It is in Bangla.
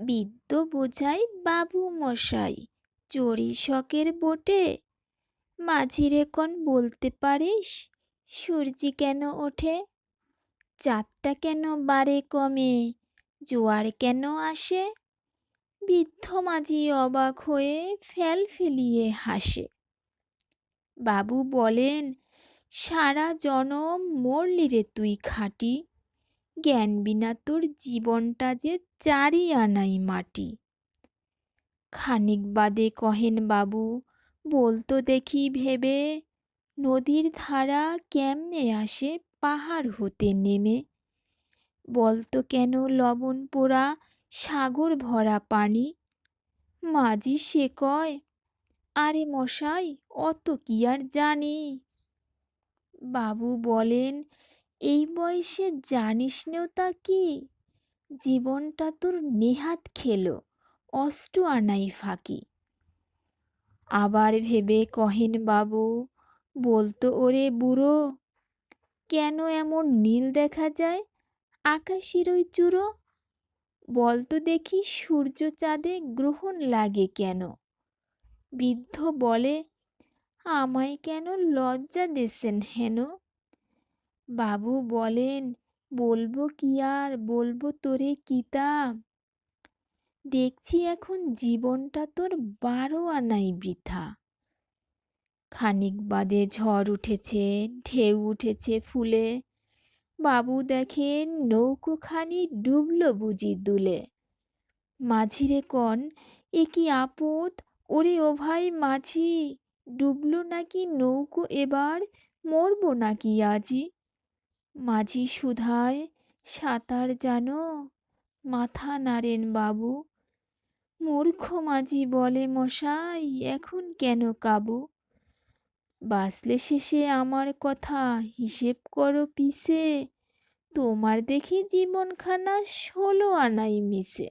বিদ্য বোঝাই বাবু মশাই, চড়ি শখের বোটে। মাঝিরে কন বলতে পারিস, সূর্যি কেন ওঠে? চাঁদটা কেন বাড়ে কমে, জোয়ার কেন আসে? বৃদ্ধ মাঝি অবাক হয়ে ফেল ফেলিয়ে হাসে। বাবু বলেন, সারা জনম মরলি রে তুই খাঁটি, জ্ঞান বিনা তোর জীবনটা যে চারি আনাই মাটি। খানিক বাদে কহেন বাবু, বলতো দেখি ভেবে, নদীর ধারা কেমনে আসে পাহাড় হতে নেমে? বলতো কেন লবণ পোড়া সাগর ভরা পানি? মাঝি সে কয়, আরে মশাই অত কি আর জানি। বাবু বলেন, এই বয়সে জানিস নেও তা কি, জীবনটা তোর নেহাত খেলো অষ্ট আনাই ফাঁকি। আবার ভেবে কহেন বাবু, বলতো ওরে বুড়ো, কেন এমন নীল দেখা যায় আকাশের ওই চূড়ো? বলতো দেখি সূর্য চাঁদে গ্রহণ লাগে কেন? বৃদ্ধ বলে, আমায় কেন লজ্জা দেছেন হেন? বাবু বলেন, বলবো কি আর বলবো তোরে কিতা, দেখছি এখন জীবনটা তোর 12 আনাই বৃথা। খানিক বাদে ঝড় উঠেছে, ঢেউ উঠেছে ফুলে, বাবু দেখেন নৌকোখানি ডুবলো বুঝি দুলে। মাঝিরে কন, এ কি আপদ, ওরে ও ভাই মাঝি, ডুবলো নাকি নৌকো এবার, মরবো নাকি আজি? মাঝি শুধায়, সাঁতার জানো? মাথা নাড়েন বাবু। মূর্খ মাঝি বলে, মশাই এখন কেন কাবু? বাঁচলে শেষে আমার কথা হিসেব করো পিছে, তোমার দেখি জীবনখানা 16 আনাই মিছে।